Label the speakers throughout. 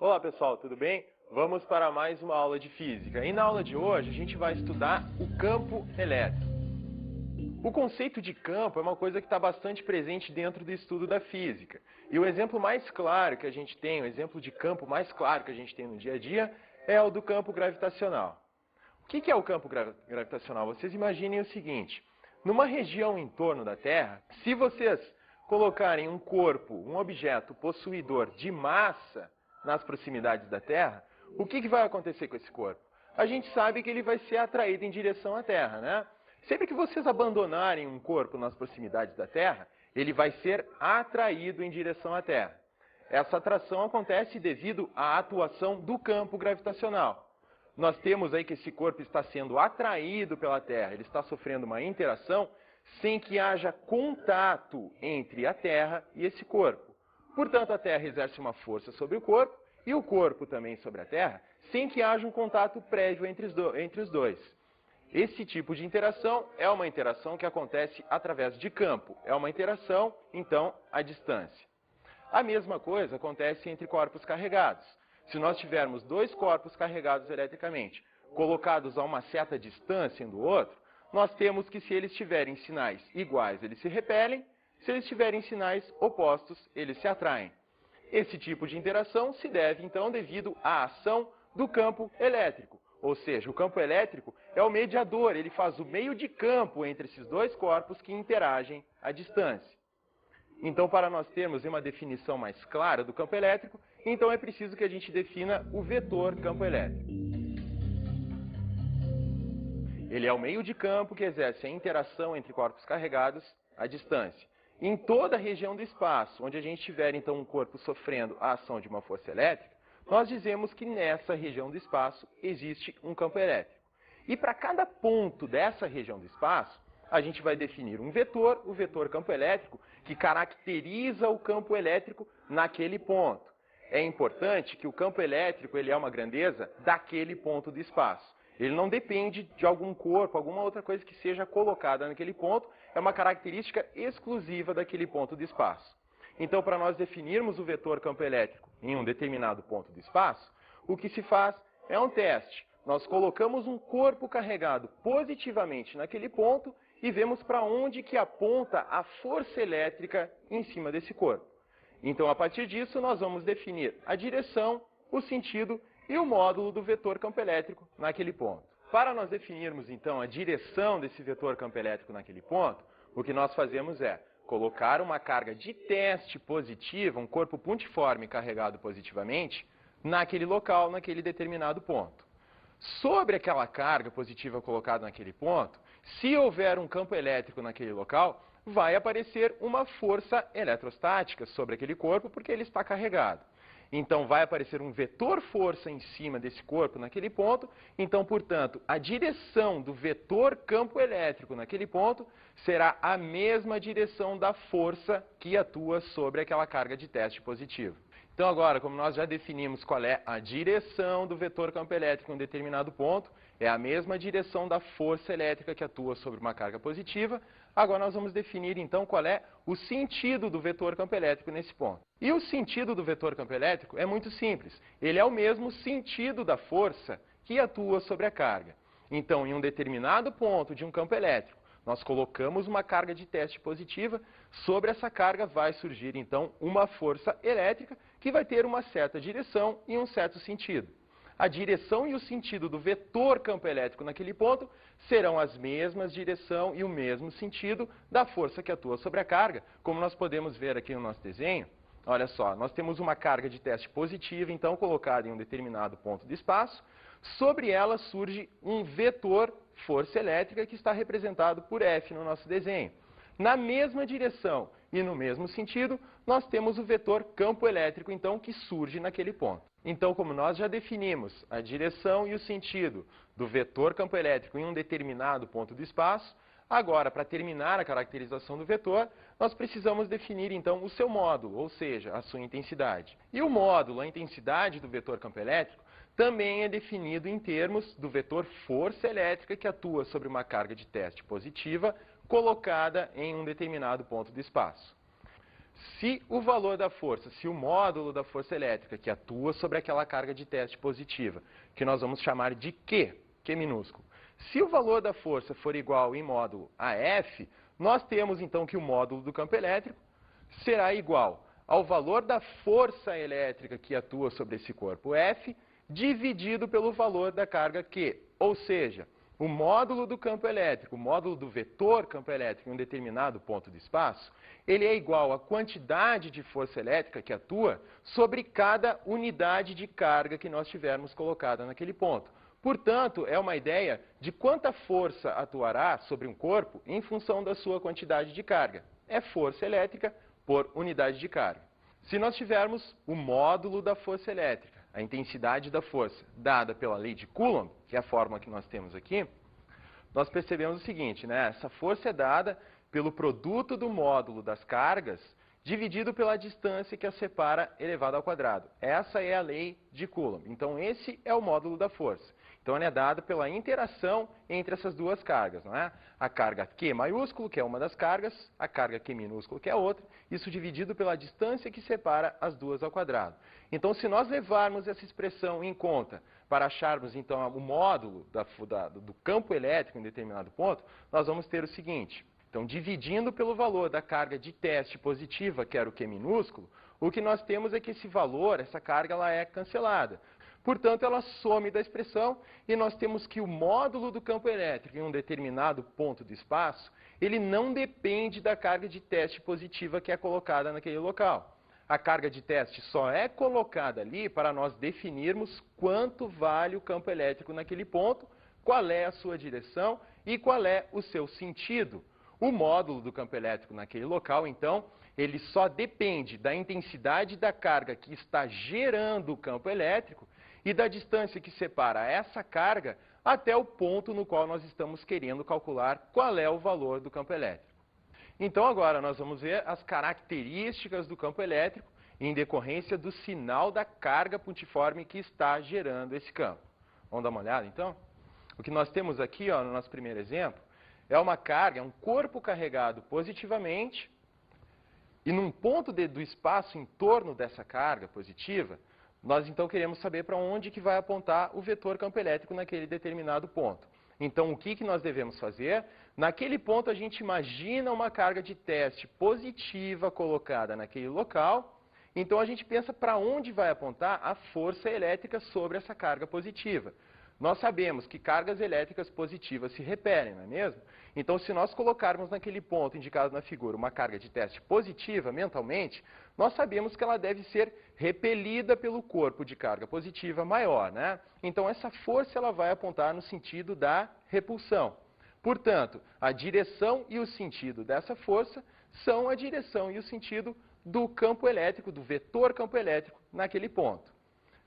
Speaker 1: Olá pessoal, tudo bem? Vamos para mais uma aula de física. E na aula de hoje a gente vai estudar o campo elétrico. O conceito de campo é uma coisa que está bastante presente dentro do estudo da física. E o exemplo mais claro que a gente tem, o exemplo de campo mais claro que a gente tem no dia a dia, é o do campo gravitacional. O que é o campo gravitacional? Vocês imaginem o seguinte: numa região em torno da Terra, se vocês colocarem um corpo, um objeto possuidor de massa nas proximidades da Terra, o que vai acontecer com esse corpo? A gente sabe que ele vai ser atraído em direção à Terra, né? Sempre que vocês abandonarem um corpo nas proximidades da Terra, ele vai ser atraído em direção à Terra. Essa atração acontece devido à atuação do campo gravitacional. Nós temos aí que esse corpo está sendo atraído pela Terra, ele está sofrendo uma interação sem que haja contato entre a Terra e esse corpo. Portanto, a Terra exerce uma força sobre o corpo e o corpo também sobre a Terra, sem que haja um contato prévio entre os dois. Esse tipo de interação é uma interação que acontece através de campo, é uma interação, então, à distância. A mesma coisa acontece entre corpos carregados. Se nós tivermos dois corpos carregados eletricamente, colocados a uma certa distância um do outro, nós temos que, se eles tiverem sinais iguais, eles se repelem, se eles tiverem sinais opostos, eles se atraem. Esse tipo de interação se deve, então, devido à ação do campo elétrico. Ou seja, o campo elétrico é o mediador, ele faz o meio de campo entre esses dois corpos que interagem à distância. Então, para nós termos uma definição mais clara do campo elétrico, então é preciso que a gente defina o vetor campo elétrico. Ele é o meio de campo que exerce a interação entre corpos carregados à distância. Em toda a região do espaço, onde a gente tiver então um corpo sofrendo a ação de uma força elétrica, nós dizemos que nessa região do espaço existe um campo elétrico. E para cada ponto dessa região do espaço, a gente vai definir um vetor, o vetor campo elétrico, que caracteriza o campo elétrico naquele ponto. É importante que o campo elétrico ele é uma grandeza daquele ponto do espaço. Ele não depende de algum corpo, alguma outra coisa que seja colocada naquele ponto, é uma característica exclusiva daquele ponto do espaço. Então, para nós definirmos o vetor campo elétrico em um determinado ponto do espaço, o que se faz é um teste. Nós colocamos um corpo carregado positivamente naquele ponto e vemos para onde que aponta a força elétrica em cima desse corpo. Então, a partir disso, nós vamos definir a direção, o sentido e o módulo do vetor campo elétrico naquele ponto. Para nós definirmos, então, a direção desse vetor campo elétrico naquele ponto, o que nós fazemos é colocar uma carga de teste positiva, um corpo pontiforme carregado positivamente, naquele local, naquele determinado ponto. Sobre aquela carga positiva colocada naquele ponto, se houver um campo elétrico naquele local, vai aparecer uma força eletrostática sobre aquele corpo, porque ele está carregado. Então, vai aparecer um vetor força em cima desse corpo naquele ponto. Então, portanto, a direção do vetor campo elétrico naquele ponto será a mesma direção da força que atua sobre aquela carga de teste positivo. Então, agora, como nós já definimos qual é a direção do vetor campo elétrico em um determinado ponto, é a mesma direção da força elétrica que atua sobre uma carga positiva, agora nós vamos definir, então, qual é o sentido do vetor campo elétrico nesse ponto. E o sentido do vetor campo elétrico é muito simples. Ele é o mesmo sentido da força que atua sobre a carga. Então, em um determinado ponto de um campo elétrico, nós colocamos uma carga de teste positiva, sobre essa carga vai surgir, então, uma força elétrica que vai ter uma certa direção e um certo sentido. A direção e o sentido do vetor campo elétrico naquele ponto serão as mesmas direção e o mesmo sentido da força que atua sobre a carga, como nós podemos ver aqui no nosso desenho. Olha só, nós temos uma carga de teste positiva, então, colocada em um determinado ponto do espaço. Sobre ela surge um vetor força elétrica que está representado por F no nosso desenho. Na mesma direção e no mesmo sentido, nós temos o vetor campo elétrico, então, que surge naquele ponto. Então, como nós já definimos a direção e o sentido do vetor campo elétrico em um determinado ponto do espaço, agora, para terminar a caracterização do vetor, nós precisamos definir, então, o seu módulo, ou seja, a sua intensidade. E o módulo, a intensidade do vetor campo elétrico, também é definido em termos do vetor força elétrica que atua sobre uma carga de teste positiva colocada em um determinado ponto do espaço. se o valor da força, se o módulo da força elétrica que atua sobre aquela carga de teste positiva, que nós vamos chamar de Q minúsculo, se o valor da força for igual em módulo a F, nós temos então que o módulo do campo elétrico será igual ao valor da força elétrica que atua sobre esse corpo F, dividido pelo valor da carga Q. Ou seja, o módulo do campo elétrico, o módulo do vetor campo elétrico em um determinado ponto do espaço, ele é igual à quantidade de força elétrica que atua sobre cada unidade de carga que nós tivermos colocada naquele ponto. Portanto, é uma ideia de quanta força atuará sobre um corpo em função da sua quantidade de carga. É força elétrica por unidade de carga. Se nós tivermos o módulo da força elétrica, a intensidade da força, dada pela lei de Coulomb, que é a fórmula que nós temos aqui, nós percebemos o seguinte, né? Essa força é dada pelo produto do módulo das cargas dividido pela distância que a separa elevado ao quadrado. Essa é a lei de Coulomb. Então, esse é o módulo da força. Então, ele é dado pela interação entre essas duas cargas, não é? A carga Q maiúsculo, que é uma das cargas, a carga Q minúsculo, que é a outra, isso dividido pela distância que separa as duas ao quadrado. Então, se nós levarmos essa expressão em conta para acharmos, então, o módulo do campo elétrico em determinado ponto, nós vamos ter o seguinte. Então, dividindo pelo valor da carga de teste positiva, que era o Q minúsculo, o que nós temos é que esse valor, essa carga, ela é cancelada. Portanto, ela some da expressão e nós temos que o módulo do campo elétrico em um determinado ponto do espaço, ele não depende da carga de teste positiva que é colocada naquele local. A carga de teste só é colocada ali para nós definirmos quanto vale o campo elétrico naquele ponto, qual é a sua direção e qual é o seu sentido. O módulo do campo elétrico naquele local, então, ele só depende da intensidade da carga que está gerando o campo elétrico e da distância que separa essa carga até o ponto no qual nós estamos querendo calcular qual é o valor do campo elétrico. Então, agora nós vamos ver as características do campo elétrico em decorrência do sinal da carga pontiforme que está gerando esse campo. Vamos dar uma olhada, então? O que nós temos aqui, ó, no nosso primeiro exemplo, é uma carga, é um corpo carregado positivamente, e num ponto do espaço em torno dessa carga positiva, nós então queremos saber para onde que vai apontar o vetor campo elétrico naquele determinado ponto. Então, o que nós devemos fazer? Naquele ponto, a gente imagina uma carga de teste positiva colocada naquele local, então a gente pensa para onde vai apontar a força elétrica sobre essa carga positiva. Nós sabemos que cargas elétricas positivas se repelem, não é mesmo? Então, se nós colocarmos naquele ponto indicado na figura uma carga de teste positiva mentalmente, nós sabemos que ela deve ser repelida pelo corpo de carga positiva maior, né? Então, essa força ela vai apontar no sentido da repulsão. Portanto, a direção e o sentido dessa força são a direção e o sentido do campo elétrico, do vetor campo elétrico naquele ponto.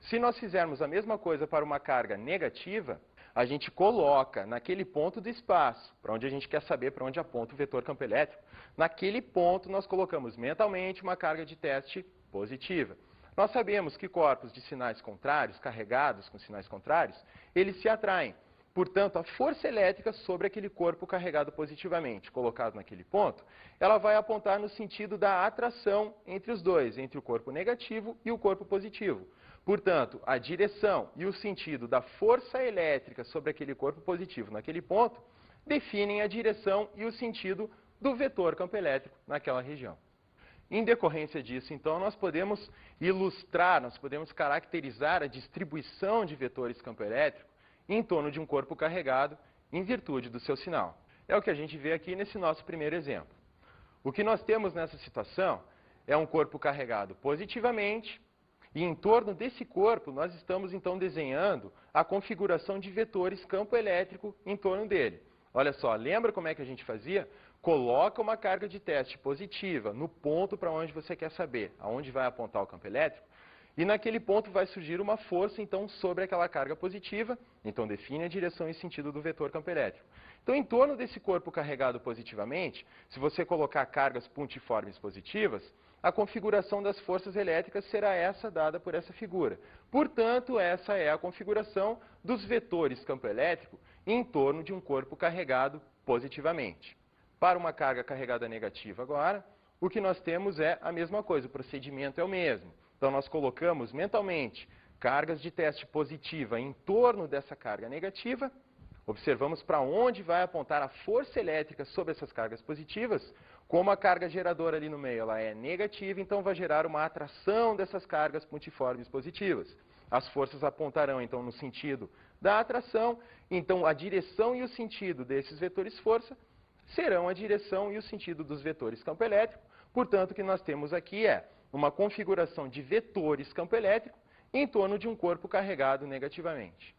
Speaker 1: Se nós fizermos a mesma coisa para uma carga negativa, a gente coloca naquele ponto do espaço, para onde a gente quer saber para onde aponta o vetor campo elétrico, naquele ponto nós colocamos mentalmente uma carga de teste positiva. Nós sabemos que corpos de sinais contrários, carregados com sinais contrários, eles se atraem. Portanto, a força elétrica sobre aquele corpo carregado positivamente, colocado naquele ponto, ela vai apontar no sentido da atração entre os dois, entre o corpo negativo e o corpo positivo. Portanto, a direção e o sentido da força elétrica sobre aquele corpo positivo naquele ponto definem a direção e o sentido do vetor campo elétrico naquela região. Em decorrência disso, então, nós podemos ilustrar, nós podemos caracterizar a distribuição de vetores campo elétrico em torno de um corpo carregado em virtude do seu sinal. É o que a gente vê aqui nesse nosso primeiro exemplo. O que nós temos nessa situação é um corpo carregado positivamente, e em torno desse corpo nós estamos então desenhando a configuração de vetores campo elétrico em torno dele. Olha só, lembra como é que a gente fazia? Coloca uma carga de teste positiva no ponto para onde você quer saber aonde vai apontar o campo elétrico, e naquele ponto vai surgir uma força então sobre aquela carga positiva, então define a direção e sentido do vetor campo elétrico. Então, em torno desse corpo carregado positivamente, se você colocar cargas pontiformes positivas, a configuração das forças elétricas será essa dada por essa figura. Portanto, essa é a configuração dos vetores campo elétrico em torno de um corpo carregado positivamente. Para uma carga carregada negativa agora, o que nós temos é a mesma coisa, o procedimento é o mesmo. Então, nós colocamos mentalmente cargas de teste positiva em torno dessa carga negativa, observamos para onde vai apontar a força elétrica sobre essas cargas positivas. Como a carga geradora ali no meio ela é negativa, então vai gerar uma atração dessas cargas pontiformes positivas. As forças apontarão então no sentido da atração, então a direção e o sentido desses vetores força serão a direção e o sentido dos vetores campo elétrico. Portanto, o que nós temos aqui é uma configuração de vetores campo elétrico em torno de um corpo carregado negativamente.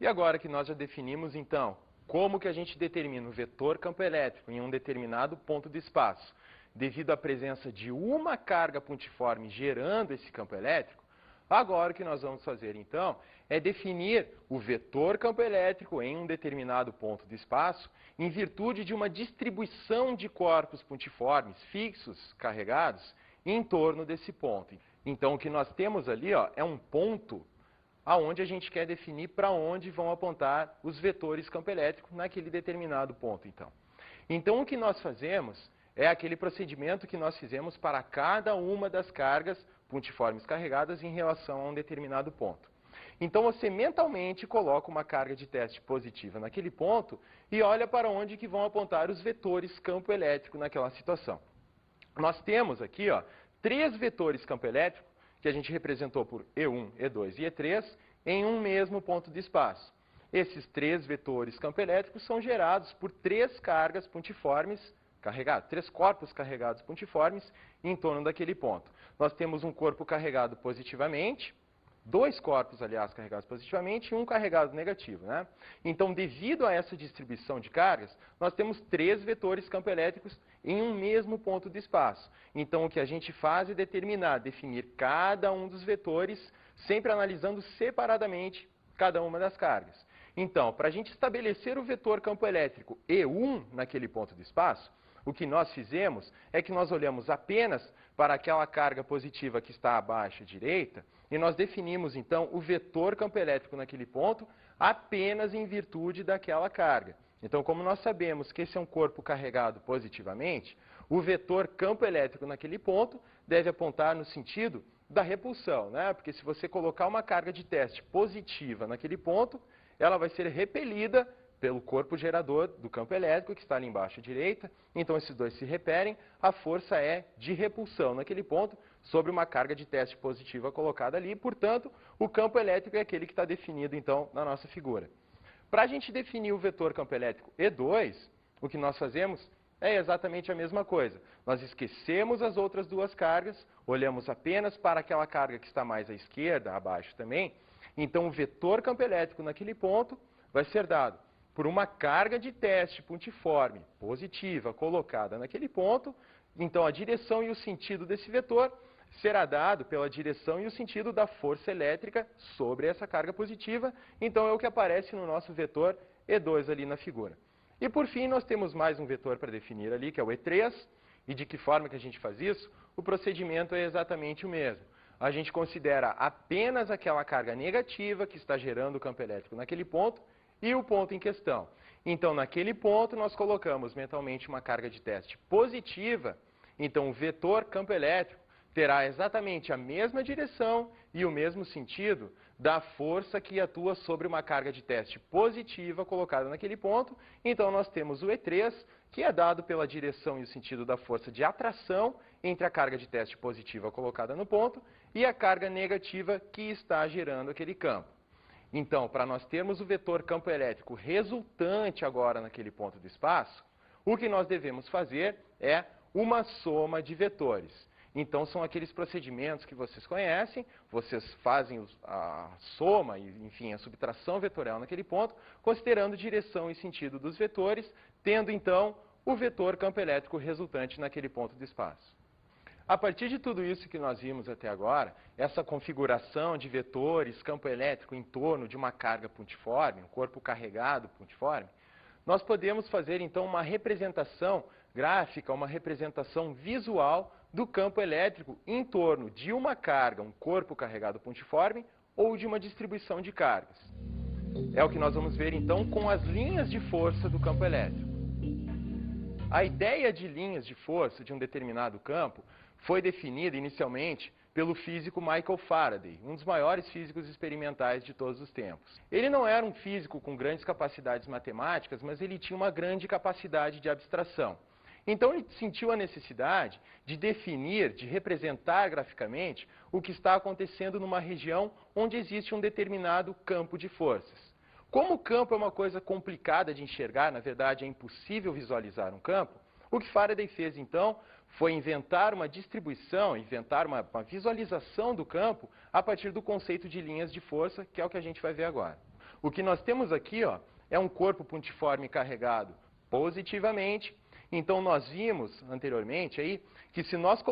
Speaker 1: E agora que nós já definimos, então, como que a gente determina o vetor campo elétrico em um determinado ponto do espaço, devido à presença de uma carga pontiforme gerando esse campo elétrico, agora o que nós vamos fazer, então, é definir o vetor campo elétrico em um determinado ponto do espaço, em virtude de uma distribuição de corpos pontiformes fixos, carregados, em torno desse ponto. Então, o que nós temos ali é um ponto aonde a gente quer definir para onde vão apontar os vetores campo elétrico naquele determinado ponto, então. Então, o que nós fazemos é aquele procedimento que nós fizemos para cada uma das cargas pontiformes carregadas em relação a um determinado ponto. Então, você mentalmente coloca uma carga de teste positiva naquele ponto e olha para onde que vão apontar os vetores campo elétrico naquela situação. Nós temos aqui, três vetores campo elétrico, que a gente representou por E1, E2 e E3, em um mesmo ponto de espaço. Esses três vetores campo elétrico são gerados por três cargas pontiformes carregadas, três corpos carregados pontiformes em torno daquele ponto. Nós temos um corpo carregado positivamente, dois corpos, aliás, carregados positivamente e um carregado negativo, né? Então, devido a essa distribuição de cargas, nós temos três vetores campo elétricos em um mesmo ponto de espaço. Então, o que a gente faz é definir cada um dos vetores, sempre analisando separadamente cada uma das cargas. Então, para a gente estabelecer o vetor campo elétrico E1 naquele ponto de espaço, o que nós fizemos é que nós olhamos apenas para aquela carga positiva que está abaixo à direita e nós definimos, então, o vetor campo elétrico naquele ponto apenas em virtude daquela carga. Então, como nós sabemos que esse é um corpo carregado positivamente, o vetor campo elétrico naquele ponto deve apontar no sentido da repulsão, né? Porque se você colocar uma carga de teste positiva naquele ponto, ela vai ser repelida pelo corpo gerador do campo elétrico, que está ali embaixo à direita. Então, esses dois se repelem, a força é de repulsão naquele ponto, sobre uma carga de teste positiva colocada ali. Portanto, o campo elétrico é aquele que está definido, então, na nossa figura. Para a gente definir o vetor campo elétrico E2, o que nós fazemos é exatamente a mesma coisa. Nós esquecemos as outras duas cargas, olhamos apenas para aquela carga que está mais à esquerda, abaixo também. Então, o vetor campo elétrico naquele ponto vai ser dado por uma carga de teste pontiforme positiva colocada naquele ponto. Então, a direção e o sentido desse vetor será dado pela direção e o sentido da força elétrica sobre essa carga positiva. Então, é o que aparece no nosso vetor E2 ali na figura. E, por fim, nós temos mais um vetor para definir ali, que é o E3. E de que forma que a gente faz isso? O procedimento é exatamente o mesmo. A gente considera apenas aquela carga negativa que está gerando o campo elétrico naquele ponto e o ponto em questão. Então, naquele ponto, nós colocamos mentalmente uma carga de teste positiva. Então, o vetor campo elétrico terá exatamente a mesma direção e o mesmo sentido da força que atua sobre uma carga de teste positiva colocada naquele ponto. Então, nós temos o E3, que é dado pela direção e o sentido da força de atração entre a carga de teste positiva colocada no ponto e a carga negativa que está gerando aquele campo. Então, para nós termos o vetor campo elétrico resultante agora naquele ponto do espaço, o que nós devemos fazer é uma soma de vetores. Então, são aqueles procedimentos que vocês conhecem, vocês fazem a soma, enfim, a subtração vetorial naquele ponto, considerando direção e sentido dos vetores, tendo, então, o vetor campo elétrico resultante naquele ponto do espaço. A partir de tudo isso que nós vimos até agora, essa configuração de vetores, campo elétrico em torno de uma carga pontiforme, um corpo carregado pontiforme, nós podemos fazer então uma representação gráfica, uma representação visual do campo elétrico em torno de uma carga, um corpo carregado pontiforme, ou de uma distribuição de cargas. É o que nós vamos ver então com as linhas de força do campo elétrico. A ideia de linhas de força de um determinado campo foi definida inicialmente pelo físico Michael Faraday, um dos maiores físicos experimentais de todos os tempos. Ele não era um físico com grandes capacidades matemáticas, mas ele tinha uma grande capacidade de abstração. Então ele sentiu a necessidade de definir, de representar graficamente o que está acontecendo numa região onde existe um determinado campo de forças. Como o campo é uma coisa complicada de enxergar, na verdade é impossível visualizar um campo, o que Faraday fez então foi inventar uma distribuição, inventar uma visualização do campo a partir do conceito de linhas de força, que é o que a gente vai ver agora. O que nós temos aqui, ó, é um corpo pontiforme carregado positivamente. Então nós vimos anteriormente aí que se nós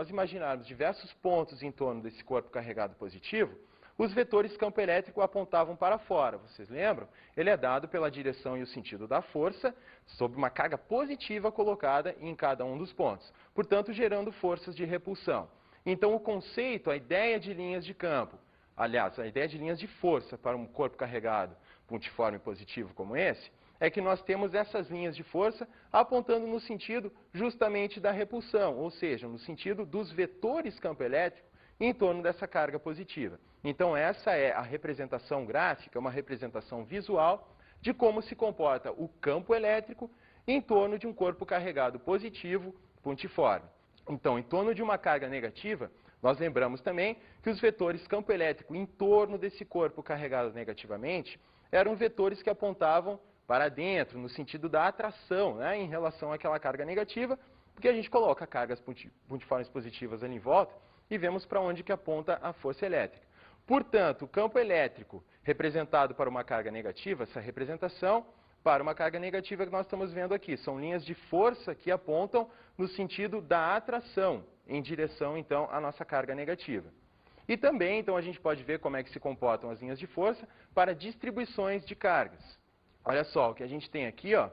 Speaker 1: imaginarmos diversos pontos em torno desse corpo carregado positivo, os vetores campo elétrico apontavam para fora. Vocês lembram? Ele é dado pela direção e o sentido da força sob uma carga positiva colocada em cada um dos pontos, portanto gerando forças de repulsão. Então o conceito, a ideia de linhas de campo, aliás, a ideia de linhas de força para um corpo carregado pontiforme positivo como esse, é que nós temos essas linhas de força apontando no sentido justamente da repulsão, ou seja, no sentido dos vetores campo elétrico em torno dessa carga positiva. Então essa é a representação gráfica, uma representação visual de como se comporta o campo elétrico em torno de um corpo carregado positivo pontiforme. Então, em torno de uma carga negativa, nós lembramos também que os vetores campo elétrico em torno desse corpo carregado negativamente eram vetores que apontavam para dentro, no sentido da atração, né, em relação àquela carga negativa, porque a gente coloca cargas pontiformes positivas ali em volta e vemos para onde que aponta a força elétrica. Portanto, o campo elétrico representado para uma carga negativa, essa representação para uma carga negativa que nós estamos vendo aqui, são linhas de força que apontam no sentido da atração, em direção, então, à nossa carga negativa. E também, então, a gente pode ver como é que se comportam as linhas de força para distribuições de cargas. Olha só, o que a gente tem aqui, ó,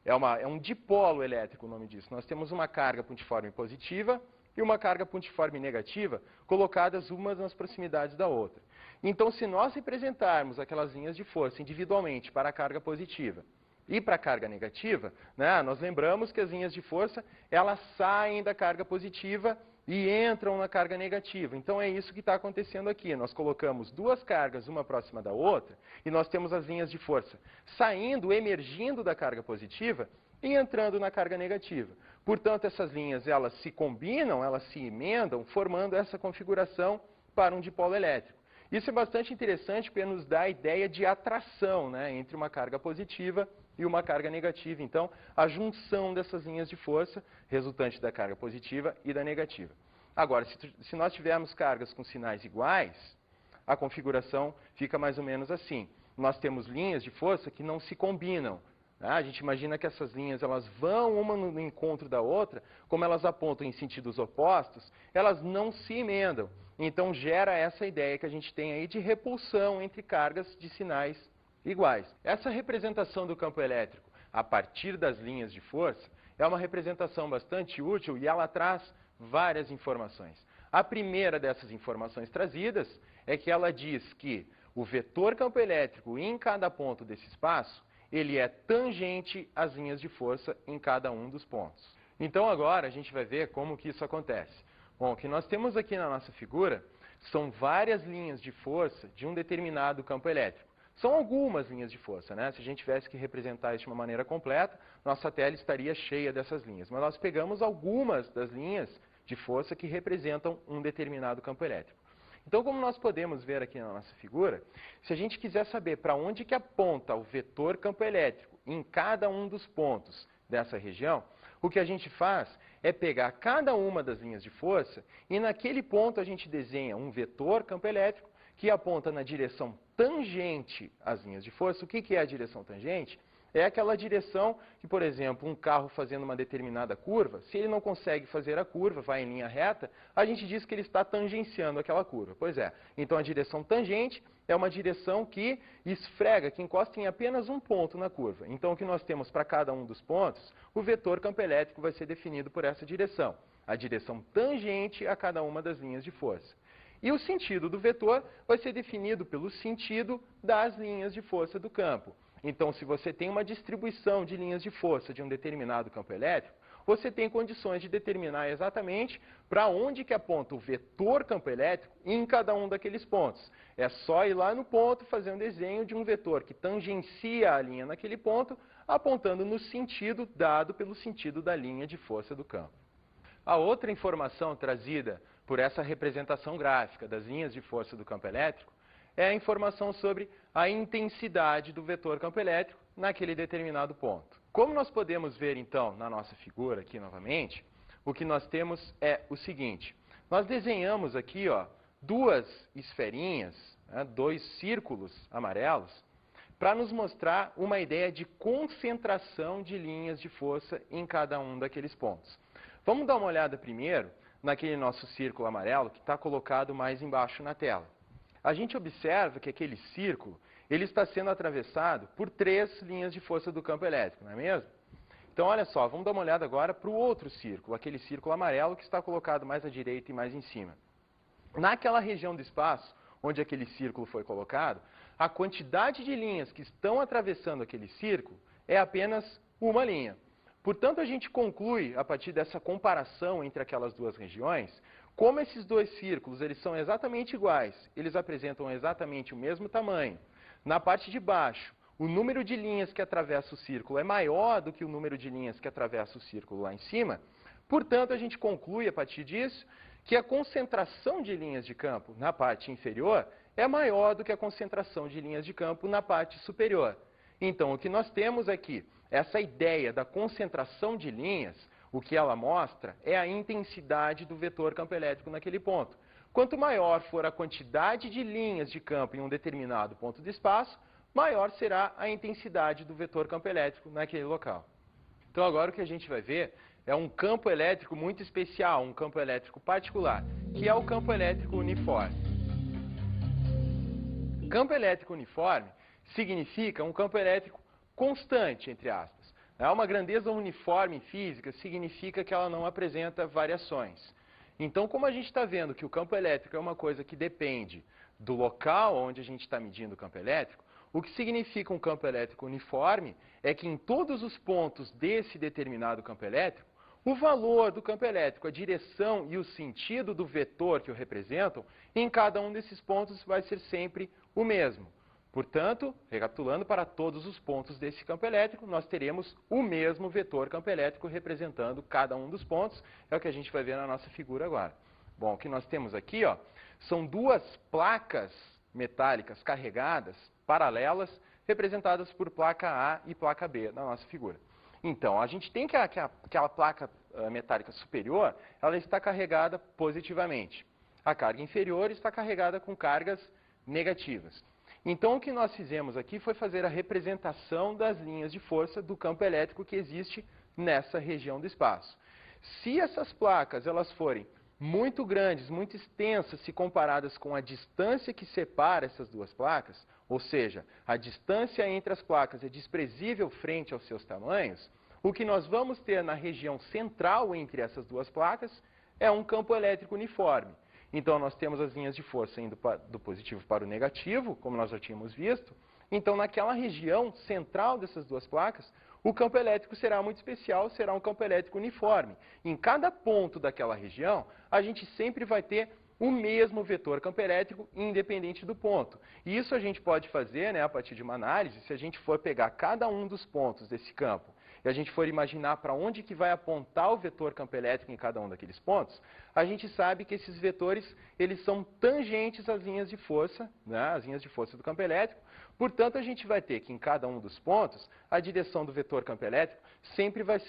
Speaker 1: é um dipolo elétrico, o nome disso. Nós temos uma carga pontiforme positiva e uma carga pontiforme negativa colocadas umas nas proximidades da outra. Então, se nós representarmos aquelas linhas de força individualmente para a carga positiva e para a carga negativa, né, nós lembramos que as linhas de força, elas saem da carga positiva e entram na carga negativa. Então é isso que está acontecendo aqui. Nós colocamos duas cargas, uma próxima da outra, e nós temos as linhas de força saindo, emergindo da carga positiva e entrando na carga negativa. Portanto, essas linhas, elas se combinam, elas se emendam, formando essa configuração para um dipolo elétrico. Isso é bastante interessante porque nos dá a ideia de atração, né, entre uma carga positiva e uma carga negativa. Então, a junção dessas linhas de força resultante da carga positiva e da negativa. Agora, se nós tivermos cargas com sinais iguais, a configuração fica mais ou menos assim. Nós temos linhas de força que não se combinam. A gente imagina que essas linhas elas vão uma no encontro da outra, como elas apontam em sentidos opostos, elas não se emendam. Então gera essa ideia que a gente tem aí de repulsão entre cargas de sinais iguais. Essa representação do campo elétrico a partir das linhas de força é uma representação bastante útil e ela traz várias informações. A primeira dessas informações trazidas é que ela diz que o vetor campo elétrico em cada ponto desse espaço ele é tangente às linhas de força em cada um dos pontos. Então agora a gente vai ver como que isso acontece. Bom, o que nós temos aqui na nossa figura são várias linhas de força de um determinado campo elétrico. São algumas linhas de força, né? Se a gente tivesse que representar isso de uma maneira completa, nossa tela estaria cheia dessas linhas. Mas nós pegamos algumas das linhas de força que representam um determinado campo elétrico. Então, como nós podemos ver aqui na nossa figura, se a gente quiser saber para onde que aponta o vetor campo elétrico em cada um dos pontos dessa região, o que a gente faz é pegar cada uma das linhas de força e naquele ponto a gente desenha um vetor campo elétrico que aponta na direção tangente às linhas de força. O que é a direção tangente? É aquela direção que, por exemplo, um carro fazendo uma determinada curva, se ele não consegue fazer a curva, vai em linha reta, a gente diz que ele está tangenciando aquela curva. Pois é, então a direção tangente é uma direção que esfrega, que encosta em apenas um ponto na curva. Então o que nós temos para cada um dos pontos, o vetor campo elétrico vai ser definido por essa direção, a direção tangente a cada uma das linhas de força. E o sentido do vetor vai ser definido pelo sentido das linhas de força do campo. Então, se você tem uma distribuição de linhas de força de um determinado campo elétrico, você tem condições de determinar exatamente para onde que aponta o vetor campo elétrico em cada um daqueles pontos. É só ir lá no ponto, fazer um desenho de um vetor que tangencia a linha naquele ponto, apontando no sentido dado pelo sentido da linha de força do campo. A outra informação trazida por essa representação gráfica das linhas de força do campo elétrico é a informação sobre a intensidade do vetor campo elétrico naquele determinado ponto. Como nós podemos ver, então, na nossa figura aqui novamente, o que nós temos é o seguinte. Nós desenhamos aqui, ó, duas esferinhas, né, dois círculos amarelos, para nos mostrar uma ideia de concentração de linhas de força em cada um daqueles pontos. Vamos dar uma olhada primeiro naquele nosso círculo amarelo que está colocado mais embaixo na tela. A gente observa que aquele círculo ele está sendo atravessado por 3 linhas de força do campo elétrico, não é mesmo? Então, olha só, vamos dar uma olhada agora para o outro círculo, aquele círculo amarelo que está colocado mais à direita e mais em cima. Naquela região do espaço onde aquele círculo foi colocado, a quantidade de linhas que estão atravessando aquele círculo é apenas uma linha. Portanto, a gente conclui, a partir dessa comparação entre aquelas duas regiões, como esses dois círculos eles são exatamente iguais, eles apresentam exatamente o mesmo tamanho. Na parte de baixo, o número de linhas que atravessa o círculo é maior do que o número de linhas que atravessa o círculo lá em cima. Portanto, a gente conclui, a partir disso, que a concentração de linhas de campo na parte inferior é maior do que a concentração de linhas de campo na parte superior. Então, o que nós temos aqui, essa ideia da concentração de linhas, o que ela mostra é a intensidade do vetor campo elétrico naquele ponto. Quanto maior for a quantidade de linhas de campo em um determinado ponto de espaço, maior será a intensidade do vetor campo elétrico naquele local. Então, agora o que a gente vai ver é um campo elétrico muito especial, um campo elétrico particular, que é o campo elétrico uniforme. Campo elétrico uniforme significa um campo elétrico constante, entre aspas. Uma grandeza uniforme física significa que ela não apresenta variações. Então, como a gente está vendo que o campo elétrico é uma coisa que depende do local onde a gente está medindo o campo elétrico, o que significa um campo elétrico uniforme é que em todos os pontos desse determinado campo elétrico, o valor do campo elétrico, a direção e o sentido do vetor que o representam, em cada um desses pontos vai ser sempre o mesmo. Portanto, recapitulando, para todos os pontos desse campo elétrico, nós teremos o mesmo vetor campo elétrico representando cada um dos pontos. É o que a gente vai ver na nossa figura agora. Bom, o que nós temos aqui, ó, são duas placas metálicas carregadas, paralelas, representadas por placa A e placa B na nossa figura. Então, a gente tem que aquela placa metálica superior, ela está carregada positivamente. A carga inferior está carregada com cargas negativas. Então, o que nós fizemos aqui foi fazer a representação das linhas de força do campo elétrico que existe nessa região do espaço. Se essas placas elas forem muito grandes, muito extensas, se comparadas com a distância que separa essas duas placas, ou seja, a distância entre as placas é desprezível frente aos seus tamanhos, o que nós vamos ter na região central entre essas duas placas é um campo elétrico uniforme. Então, nós temos as linhas de força indo do positivo para o negativo, como nós já tínhamos visto. Então, naquela região central dessas duas placas, o campo elétrico será muito especial, será um campo elétrico uniforme. Em cada ponto daquela região, a gente sempre vai ter o mesmo vetor campo elétrico, independente do ponto. E isso a gente pode fazer, né, a partir de uma análise, se a gente for pegar cada um dos pontos desse campo e a gente for imaginar para onde que vai apontar o vetor campo elétrico em cada um daqueles pontos, a gente sabe que esses vetores eles são tangentes às linhas de força, né, às linhas de força do campo elétrico. Portanto, a gente vai ter que em cada um dos pontos, a direção do vetor campo elétrico sempre vai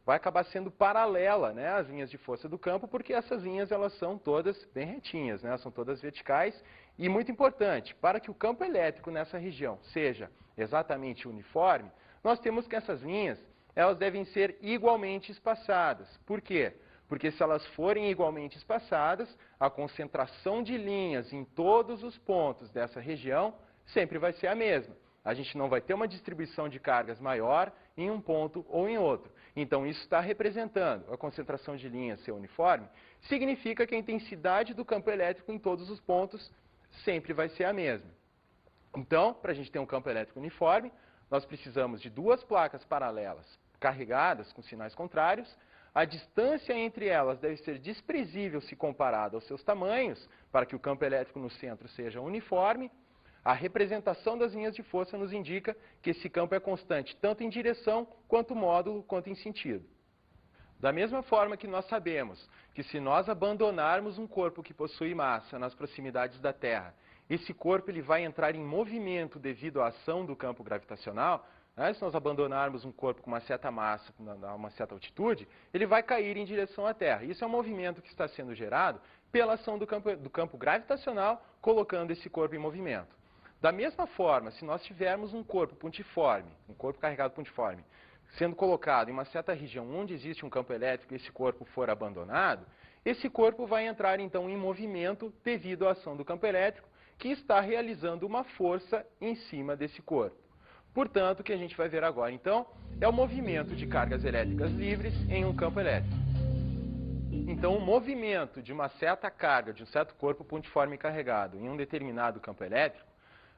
Speaker 1: acabar sendo paralela, né, às linhas de força do campo, porque essas linhas elas são todas bem retinhas, né, são todas verticais. E muito importante, para que o campo elétrico nessa região seja exatamente uniforme, nós temos que essas linhas elas devem ser igualmente espaçadas. Por quê? Porque se elas forem igualmente espaçadas, a concentração de linhas em todos os pontos dessa região sempre vai ser a mesma. A gente não vai ter uma distribuição de cargas maior em um ponto ou em outro. Então, isso está representando a concentração de linhas ser uniforme, significa que a intensidade do campo elétrico em todos os pontos sempre vai ser a mesma. Então, para a gente ter um campo elétrico uniforme, nós precisamos de duas placas paralelas carregadas com sinais contrários. A distância entre elas deve ser desprezível se comparada aos seus tamanhos, para que o campo elétrico no centro seja uniforme. A representação das linhas de força nos indica que esse campo é constante tanto em direção, quanto módulo, quanto em sentido. Da mesma forma que nós sabemos que se nós abandonarmos um corpo que possui massa nas proximidades da Terra, esse corpo ele vai entrar em movimento devido à ação do campo gravitacional, né? Se nós abandonarmos um corpo com uma certa massa, a uma certa altitude, ele vai cair em direção à Terra. Isso é um movimento que está sendo gerado pela ação do campo gravitacional, colocando esse corpo em movimento. Da mesma forma, se nós tivermos um corpo pontiforme, um corpo carregado pontiforme, sendo colocado em uma certa região onde existe um campo elétrico e esse corpo for abandonado, esse corpo vai entrar então em movimento devido à ação do campo elétrico, que está realizando uma força em cima desse corpo. Portanto, o que a gente vai ver agora, então, é o movimento de cargas elétricas livres em um campo elétrico. Então, o movimento de uma certa carga, de um certo corpo pontiforme carregado em um determinado campo elétrico,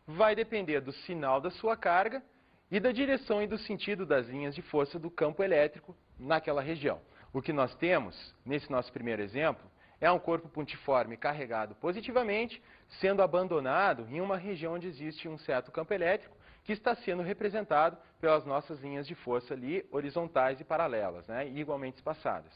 Speaker 1: vai depender do sinal da sua carga e da direção e do sentido das linhas de força do campo elétrico naquela região. O que nós temos, nesse nosso primeiro exemplo, é um corpo pontiforme carregado positivamente, sendo abandonado em uma região onde existe um certo campo elétrico, que está sendo representado pelas nossas linhas de força ali, horizontais e paralelas, né, e igualmente espaçadas.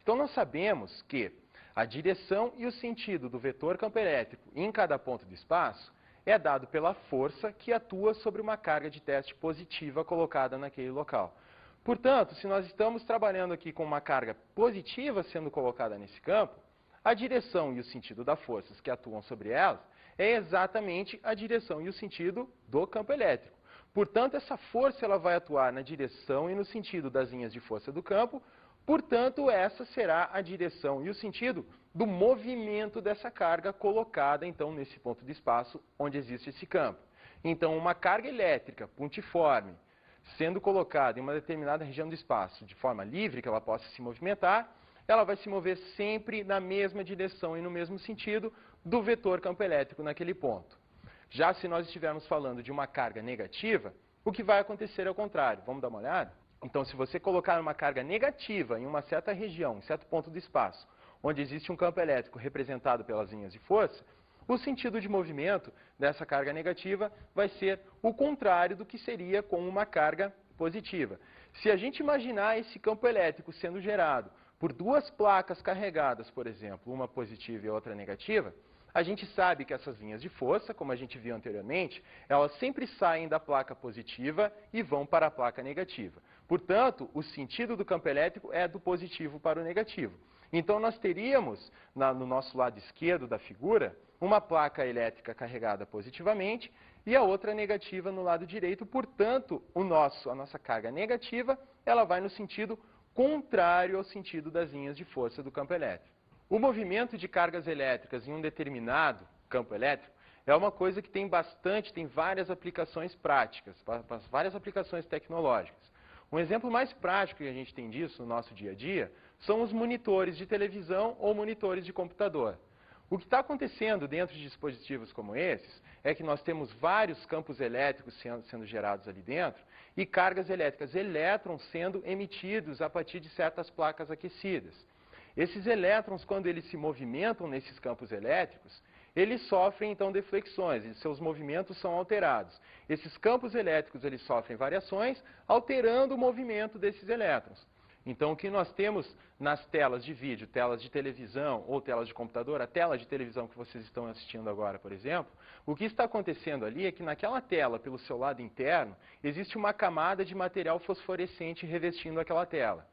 Speaker 1: Então, nós sabemos que a direção e o sentido do vetor campo elétrico em cada ponto do espaço é dado pela força que atua sobre uma carga de teste positiva colocada naquele local. Portanto, se nós estamos trabalhando aqui com uma carga positiva sendo colocada nesse campo, a direção e o sentido das forças que atuam sobre elas é exatamente a direção e o sentido do campo elétrico. Portanto, essa força ela vai atuar na direção e no sentido das linhas de força do campo, portanto, essa será a direção e o sentido do movimento dessa carga colocada, então, nesse ponto de espaço onde existe esse campo. Então, uma carga elétrica pontiforme, sendo colocada em uma determinada região do espaço de forma livre, que ela possa se movimentar, ela vai se mover sempre na mesma direção e no mesmo sentido do vetor campo elétrico naquele ponto. Já se nós estivermos falando de uma carga negativa, o que vai acontecer é o contrário. Vamos dar uma olhada? Então, se você colocar uma carga negativa em uma certa região, em certo ponto do espaço, onde existe um campo elétrico representado pelas linhas de força, o sentido de movimento dessa carga negativa vai ser o contrário do que seria com uma carga positiva. Se a gente imaginar esse campo elétrico sendo gerado por duas placas carregadas, por exemplo, uma positiva e outra negativa, a gente sabe que essas linhas de força, como a gente viu anteriormente, elas sempre saem da placa positiva e vão para a placa negativa. Portanto, o sentido do campo elétrico é do positivo para o negativo. Então, nós teríamos, no nosso lado esquerdo da figura, uma placa elétrica carregada positivamente e a outra negativa no lado direito. Portanto, a nossa carga negativa, ela vai no sentido contrário ao sentido das linhas de força do campo elétrico. O movimento de cargas elétricas em um determinado campo elétrico é uma coisa que tem várias aplicações práticas, várias aplicações tecnológicas. Um exemplo mais prático que a gente tem disso no nosso dia a dia são os monitores de televisão ou monitores de computador. O que está acontecendo dentro de dispositivos como esses é que nós temos vários campos elétricos sendo gerados ali dentro e cargas elétricas, elétrons sendo emitidos a partir de certas placas aquecidas. Esses elétrons, quando eles se movimentam nesses campos elétricos, eles sofrem então deflexões, e seus movimentos são alterados. Esses campos elétricos eles sofrem variações, alterando o movimento desses elétrons. Então, o que nós temos nas telas de vídeo, telas de televisão ou telas de computador, a tela de televisão que vocês estão assistindo agora, por exemplo, o que está acontecendo ali é que naquela tela, pelo seu lado interno, existe uma camada de material fosforescente revestindo aquela tela.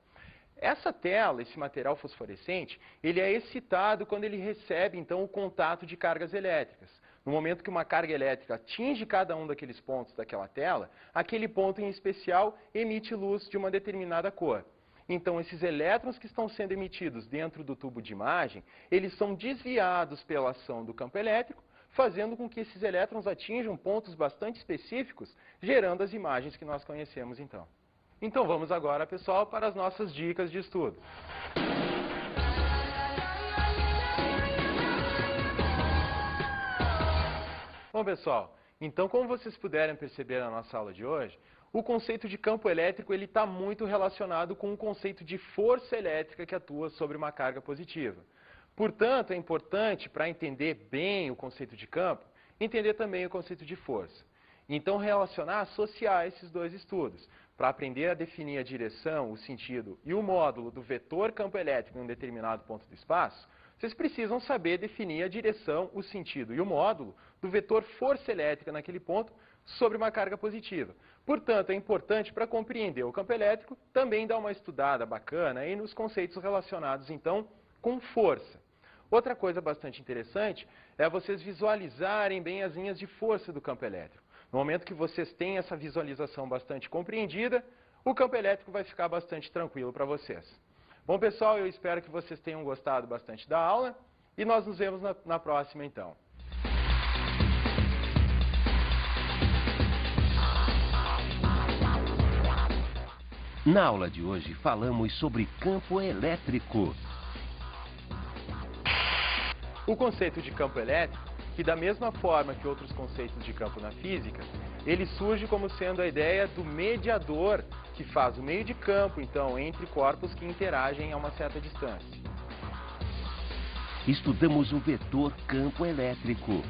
Speaker 1: Essa tela, esse material fosforescente, ele é excitado quando ele recebe, então, o contato de cargas elétricas. No momento que uma carga elétrica atinge cada um daqueles pontos daquela tela, aquele ponto em especial emite luz de uma determinada cor. Então, esses elétrons que estão sendo emitidos dentro do tubo de imagem, eles são desviados pela ação do campo elétrico, fazendo com que esses elétrons atinjam pontos bastante específicos, gerando as imagens que nós conhecemos então. Então vamos agora, pessoal, para as nossas dicas de estudo. Bom, pessoal, Então, como vocês puderam perceber na nossa aula de hoje, o conceito de campo elétrico está muito relacionado com o conceito de força elétrica que atua sobre uma carga positiva. Portanto, é importante, para entender bem o conceito de campo, entender também o conceito de força. Então, relacionar, associar esses dois estudos, para aprender a definir a direção, o sentido e o módulo do vetor campo elétrico em um determinado ponto do espaço, vocês precisam saber definir a direção, o sentido e o módulo do vetor força elétrica naquele ponto sobre uma carga positiva. Portanto, é importante, para compreender o campo elétrico, também dar uma estudada bacana aí nos conceitos relacionados, então, com força. Outra coisa bastante interessante é vocês visualizarem bem as linhas de força do campo elétrico. No momento que vocês têm essa visualização bastante compreendida, o campo elétrico vai ficar bastante tranquilo para vocês. Bom, pessoal, eu espero que vocês tenham gostado bastante da aula e nós nos vemos na próxima, então.
Speaker 2: Na aula de hoje falamos sobre campo elétrico.
Speaker 1: O conceito de campo elétrico, que da mesma forma que outros conceitos de campo na física, ele surge como sendo a ideia do mediador que faz o meio de campo, então, entre corpos que interagem a uma certa distância.
Speaker 2: Estudamos o vetor campo elétrico.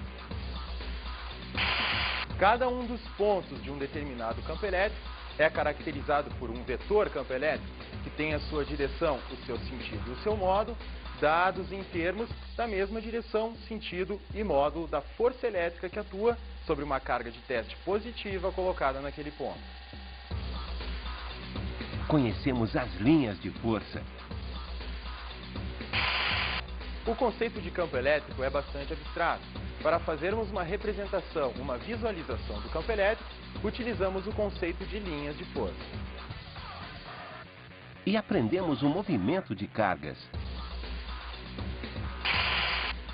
Speaker 1: Cada um dos pontos de um determinado campo elétrico é caracterizado por um vetor campo elétrico que tem a sua direção, o seu sentido e o seu módulo, dados em termos da mesma direção, sentido e módulo da força elétrica que atua sobre uma carga de teste positiva colocada naquele ponto.
Speaker 2: Conhecemos as linhas de força.
Speaker 1: O conceito de campo elétrico é bastante abstrato. Para fazermos uma representação, uma visualização do campo elétrico, utilizamos o conceito de linhas de força.
Speaker 2: E aprendemos o movimento de cargas.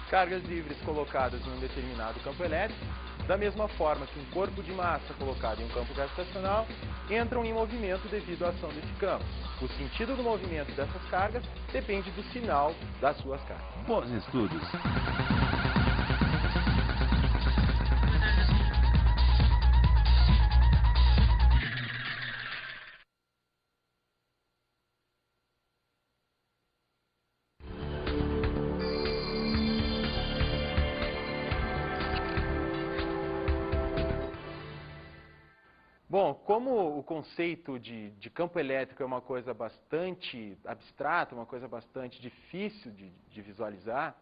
Speaker 1: Cargas livres colocadas em um determinado campo elétrico, da mesma forma que um corpo de massa colocado em um campo gravitacional, entram em movimento devido à ação desse campo. O sentido do movimento dessas cargas depende do sinal das suas cargas.
Speaker 2: Bons estudos!
Speaker 1: Bom, como o conceito de campo elétrico é uma coisa bastante abstrata, uma coisa bastante difícil de visualizar,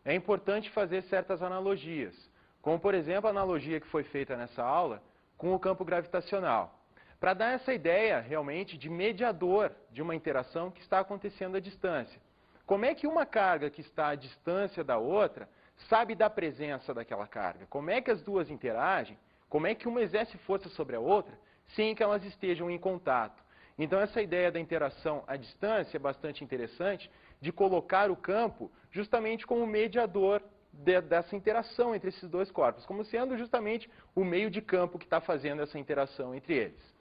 Speaker 1: é importante fazer certas analogias, como, por exemplo, a analogia que foi feita nessa aula com o campo gravitacional, para dar essa ideia, realmente, de mediador de uma interação que está acontecendo à distância. Como é que uma carga que está à distância da outra sabe da presença daquela carga? Como é que as duas interagem? Como é que uma exerce força sobre a outra sem que elas estejam em contato? Então, essa ideia da interação à distância é bastante interessante, de colocar o campo justamente como mediador dessa interação entre esses dois corpos, como sendo justamente o meio de campo que está fazendo essa interação entre eles.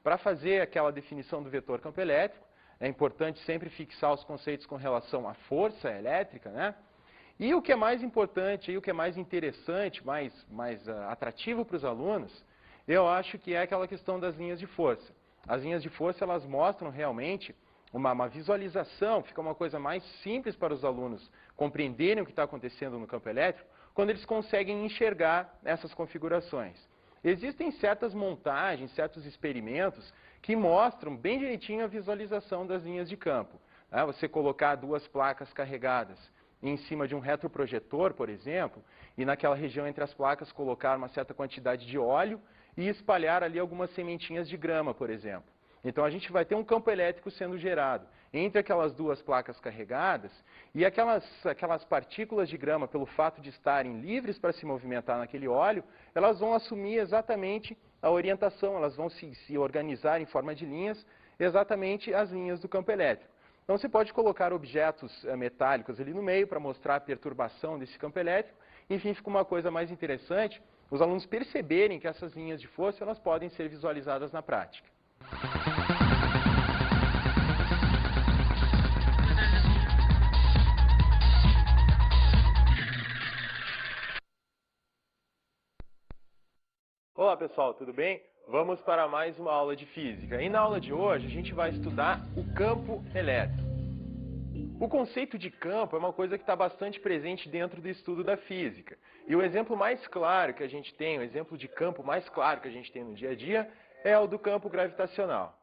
Speaker 1: Para fazer aquela definição do vetor campo elétrico, é importante sempre fixar os conceitos com relação à força elétrica, né? E o que é mais importante, e o que é mais interessante, mais atrativo para os alunos, eu acho que é aquela questão das linhas de força. As linhas de força, elas mostram realmente uma visualização, fica uma coisa mais simples para os alunos compreenderem o que está acontecendo no campo elétrico, quando eles conseguem enxergar essas configurações. Existem certas montagens, certos experimentos que mostram bem direitinho a visualização das linhas de campo. Você colocar duas placas carregadas em cima de um retroprojetor, por exemplo, e naquela região entre as placas colocar uma certa quantidade de óleo e espalhar ali algumas sementinhas de grama, por exemplo. Então, a gente vai ter um campo elétrico sendo gerado entre aquelas duas placas carregadas e aquelas partículas de grama, pelo fato de estarem livres para se movimentar naquele óleo, elas vão assumir exatamente a orientação, elas vão se organizar em forma de linhas, exatamente as linhas do campo elétrico. Então, você pode colocar objetos metálicos ali no meio para mostrar a perturbação desse campo elétrico. Enfim, fica uma coisa mais interessante, os alunos perceberem que essas linhas de força elas podem ser visualizadas na prática. Olá pessoal, tudo bem? Vamos para mais uma aula de física. E na aula de hoje a gente vai estudar o campo elétrico. O conceito de campo é uma coisa que está bastante presente dentro do estudo da física. E o exemplo mais claro que a gente tem, o exemplo de campo mais claro que a gente tem no dia a dia, é o do campo gravitacional.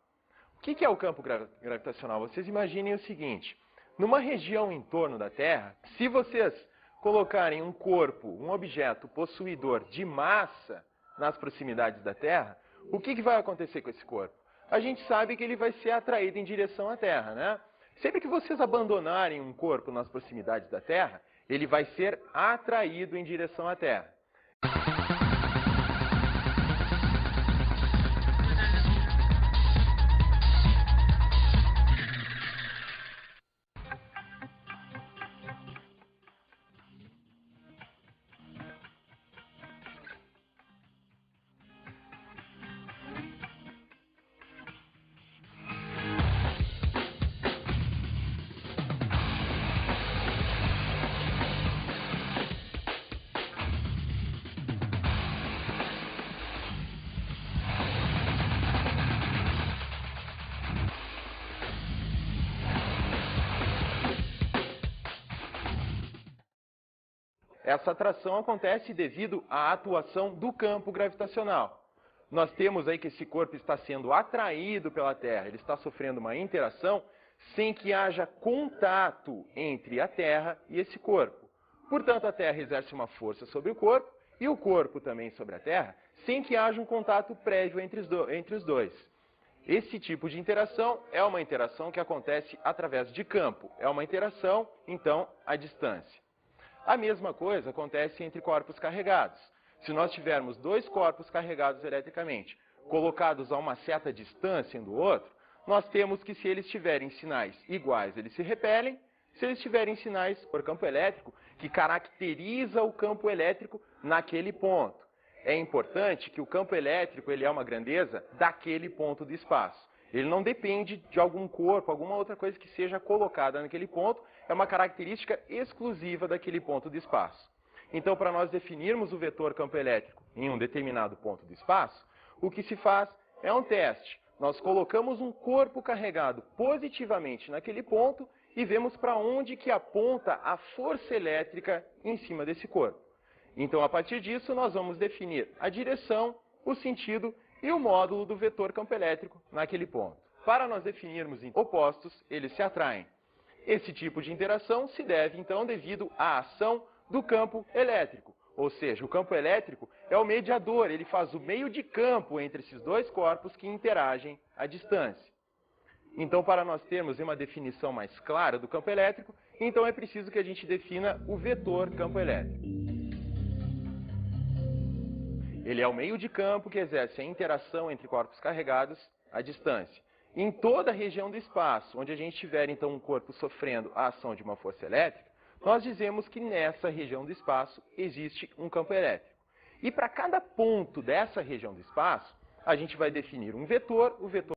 Speaker 1: O que é o campo gravitacional? Vocês imaginem o seguinte: numa região em torno da Terra, se vocês colocarem um corpo, um objeto possuidor de massa nas proximidades da Terra, o que vai acontecer com esse corpo? A gente sabe que ele vai ser atraído em direção à Terra, né? Sempre que vocês abandonarem um corpo nas proximidades da Terra, ele vai ser atraído em direção à Terra. Essa atração acontece devido à atuação do campo gravitacional. Nós temos aí que esse corpo está sendo atraído pela Terra, ele está sofrendo uma interação sem que haja contato entre a Terra e esse corpo. Portanto, a Terra exerce uma força sobre o corpo e o corpo também sobre a Terra, sem que haja um contato prévio entre os dois. Esse tipo de interação é uma interação que acontece através de campo, é uma interação, então, à distância. A mesma coisa acontece entre corpos carregados. Se nós tivermos dois corpos carregados eletricamente, colocados a uma certa distância um do outro, nós temos que, se eles tiverem sinais iguais, eles se repelem. Se eles tiverem sinais por campo elétrico, que caracteriza o campo elétrico naquele ponto. É importante que o campo elétrico ele é uma grandeza daquele ponto do espaço. Ele não depende de algum corpo, alguma outra coisa que seja colocada naquele ponto, é uma característica exclusiva daquele ponto do espaço. Então, para nós definirmos o vetor campo elétrico em um determinado ponto do espaço, o que se faz é um teste. Nós colocamos um corpo carregado positivamente naquele ponto e vemos para onde que aponta a força elétrica em cima desse corpo. Então, a partir disso, nós vamos definir a direção, o sentido e o módulo do vetor campo elétrico naquele ponto. Para nós definirmos opostos, eles se atraem. Esse tipo de interação se deve, então, devido à ação do campo elétrico. Ou seja, o campo elétrico é o mediador, ele faz o meio de campo entre esses dois corpos que interagem à distância. Então, para nós termos uma definição mais clara do campo elétrico, então é preciso que a gente defina o vetor campo elétrico. Ele é o meio de campo que exerce a interação entre corpos carregados à distância. Em toda a região do espaço, onde a gente tiver então um corpo sofrendo a ação de uma força elétrica, nós dizemos que nessa região do espaço existe um campo elétrico. E para cada ponto dessa região do espaço, a gente vai definir um vetor, o vetor